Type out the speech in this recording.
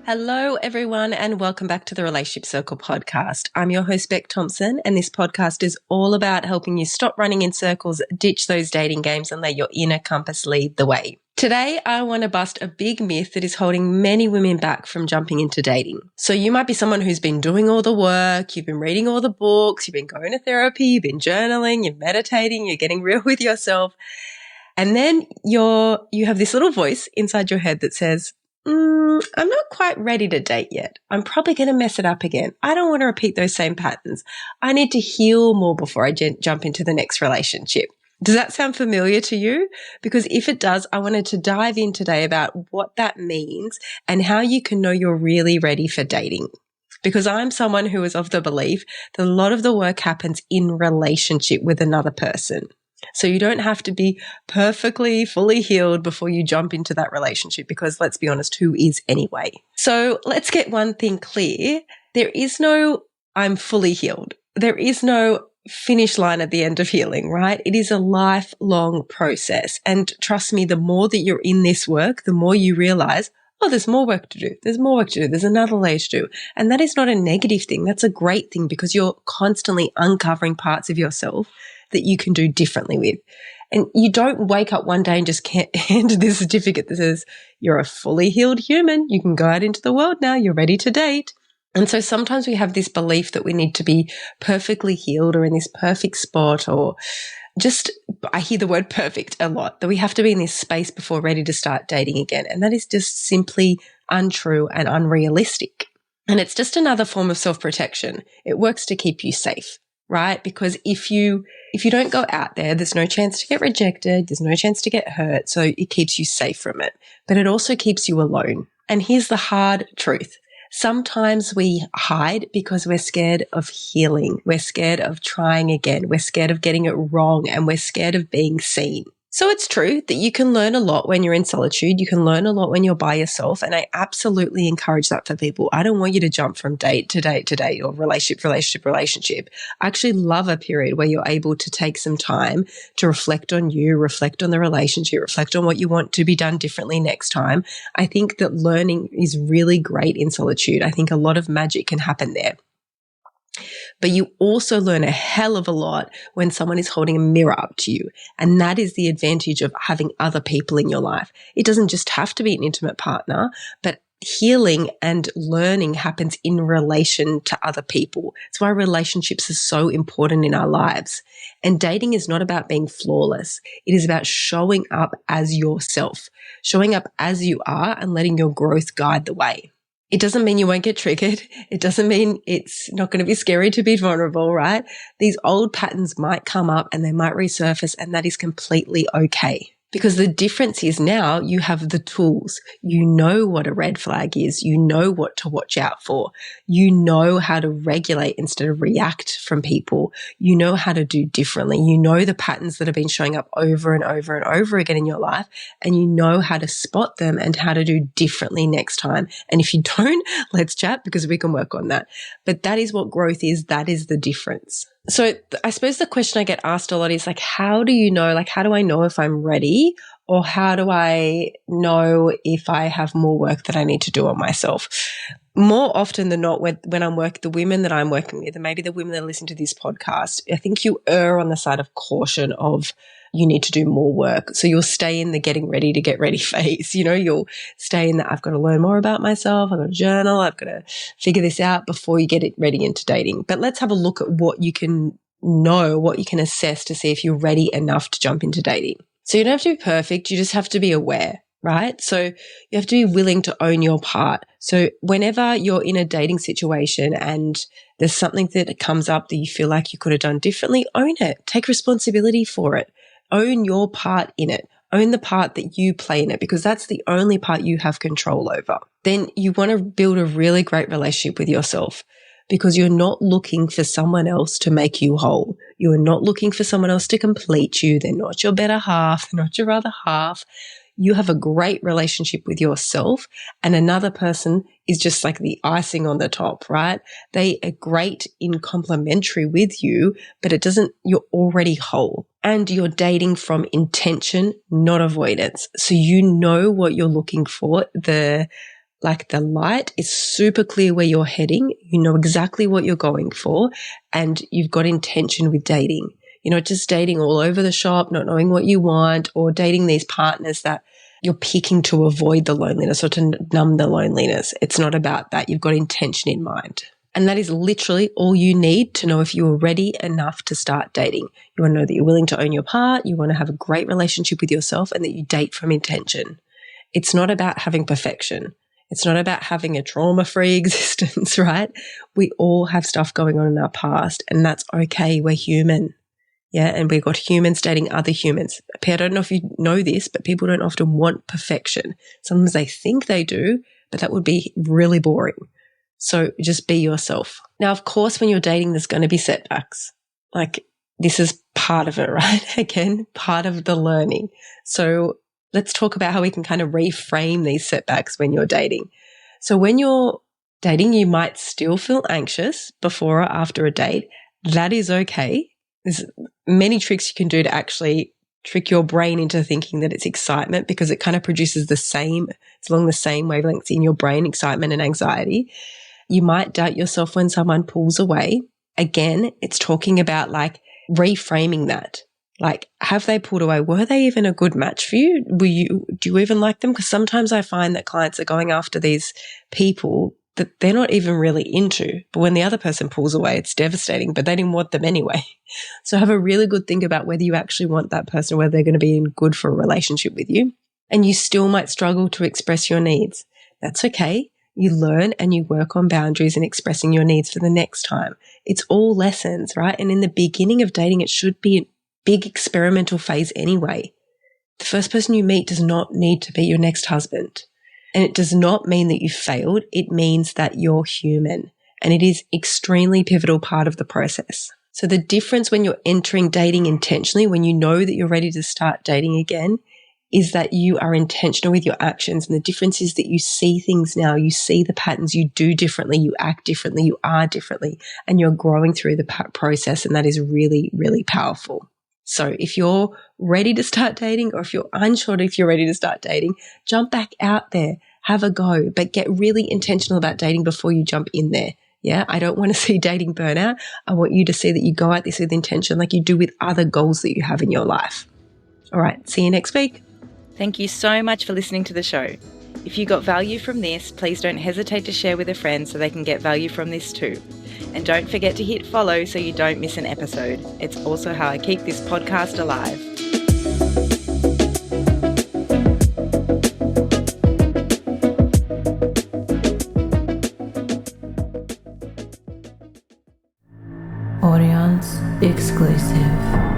Hello, everyone, and welcome back to the Relationship Circle podcast. I'm your host, Beck Thompson, and this podcast is all about helping you stop running in circles, ditch those dating games, and let your inner compass lead the way. Today, I want to bust a big myth that is holding many women back from jumping into dating. So you might be someone who's been doing all the work, you've been reading all the books, you've been going to therapy, you've been journaling, you're meditating, you're getting real with yourself. And then you have this little voice inside your head that says, I'm not quite ready to date yet. I'm probably going to mess it up again. I don't want to repeat those same patterns. I need to heal more before I jump into the next relationship. Does that sound familiar to you? Because if it does, I wanted to dive in today about what that means and how you can know you're really ready for dating. Because I'm someone who is of the belief that a lot of the work happens in relationship with another person. So you don't have to be perfectly, fully healed before you jump into that relationship because let's be honest, who is anyway? So let's get one thing clear. There is no I'm fully healed. There is no finish line at the end of healing, right? It is a lifelong process. And trust me, the more that you're in this work, the more you realize, oh, there's more work to do. There's more work to do. There's another layer to do. And that is not a negative thing. That's a great thing because you're constantly uncovering parts of yourself that you can do differently with. And you don't wake up one day and just hand this certificate that says you're a fully healed human. You can go out into the world now. You're ready to date. And so sometimes we have this belief that we need to be perfectly healed or in this perfect spot or just, I hear the word perfect a lot, that we have to be in this space before ready to start dating again. And that is just simply untrue and unrealistic. And it's just another form of self-protection. It works to keep you safe, right? Because if you don't go out there, there's no chance to get rejected. There's no chance to get hurt. So it keeps you safe from it, but it also keeps you alone. And here's the hard truth. Sometimes we hide because we're scared of healing. We're scared of trying again. We're scared of getting it wrong and we're scared of being seen. So it's true that you can learn a lot when you're in solitude. You can learn a lot when you're by yourself. And I absolutely encourage that for people. I don't want you to jump from date to date to date or relationship. I actually love a period where you're able to take some time to reflect on you, reflect on the relationship, reflect on what you want to be done differently next time. I think that learning is really great in solitude. I think a lot of magic can happen there. But you also learn a hell of a lot when someone is holding a mirror up to you. And that is the advantage of having other people in your life. It doesn't just have to be an intimate partner, but healing and learning happens in relation to other people. It's why relationships are so important in our lives. And dating is not about being flawless. It is about showing up as yourself, showing up as you are and letting your growth guide the way. It doesn't mean you won't get triggered. It doesn't mean it's not going to be scary to be vulnerable, right? These old patterns might come up and they might resurface, and that is completely okay. Because the difference is now you have the tools. You know what a red flag is. You know what to watch out for. You know how to regulate instead of react from people. You know how to do differently. You know the patterns that have been showing up over and over and over again in your life, and you know how to spot them and how to do differently next time. And if you don't, let's chat because we can work on that. But that is what growth is. That is the difference. So I suppose the question I get asked a lot is like, how do you know, like, how do I know if I'm ready, or how do I know if I have more work that I need to do on myself? More often than not, when I'm working, the women that I'm working with, and maybe the women that listen to this podcast, I think you err on the side of caution of you need to do more work. So you'll stay in the getting ready to get ready phase. You know, you'll stay in that I've got to learn more about myself. I've got to journal. I've got to figure this out before you get it ready into dating. But let's have a look at what you can know, what you can assess to see if you're ready enough to jump into dating. So you don't have to be perfect. You just have to be aware, right? So you have to be willing to own your part. So whenever you're in a dating situation and there's something that comes up that you feel like you could have done differently, own it. Take responsibility for it. Own your part in it. Own the part that you play in it, because that's the only part you have control over. Then you want to build a really great relationship with yourself, because you're not looking for someone else to make you whole. You are not looking for someone else to complete you. They're not your better half. They're not your other half. You have a great relationship with yourself, and another person is just like the icing on the top, right? They are great in complementary with you, but you're already whole, and you're dating from intention, not avoidance. So you know what you're looking for. The like the light is super clear where you're heading. You know exactly what you're going for, and you've got intention with dating. You're not just dating all over the shop, not knowing what you want, or dating these partners that you're picking to avoid the loneliness or to numb the loneliness. It's not about that. You've got intention in mind. And that is literally all you need to know if you are ready enough to start dating. You want to know that you're willing to own your part. You want to have a great relationship with yourself and that you date from intention. It's not about having perfection. It's not about having a trauma-free existence, right? We all have stuff going on in our past, and that's okay. We're human. Yeah, and we've got humans dating other humans. I don't know if you know this, but people don't often want perfection. Sometimes they think they do, but that would be really boring. So just be yourself. Now, of course, when you're dating, there's going to be setbacks. Like, this is part of it, right? Again, part of the learning. So let's talk about how we can kind of reframe these setbacks when you're dating. So when you're dating, you might still feel anxious before or after a date. That is okay. There's many tricks you can do to actually trick your brain into thinking that it's excitement, because it kind of produces it's along the same wavelengths in your brain, excitement and anxiety. You might doubt yourself when someone pulls away. Again, it's talking about like reframing that. Like, have they pulled away? Were they even a good match for you? Do you even like them? Because sometimes I find that clients are going after these people that they're not even really into. But when the other person pulls away, it's devastating, but they didn't want them anyway. So have a really good think about whether you actually want that person, whether they're going to be good for a relationship with you. And you still might struggle to express your needs. That's okay. You learn and you work on boundaries and expressing your needs for the next time. It's all lessons, right? And in the beginning of dating, it should be a big experimental phase anyway. The first person you meet does not need to be your next husband. And it does not mean that you failed. It means that you're human. And it is extremely pivotal part of the process. So the difference when you're entering dating intentionally, when you know that you're ready to start dating again, is that you are intentional with your actions. And the difference is that you see things now, you see the patterns, you do differently, you act differently, you are differently, and you're growing through the process. And that is really, really powerful. So if you're ready to start dating, or if you're unsure if you're ready to start dating, jump back out there, have a go, but get really intentional about dating before you jump in there. Yeah, I don't want to see dating burnout. I want you to see that you go at this with intention like you do with other goals that you have in your life. All right, see you next week. Thank you so much for listening to the show. If you got value from this, please don't hesitate to share with a friend so they can get value from this too. And don't forget to hit follow so you don't miss an episode. It's also how I keep this podcast alive. Audience exclusive.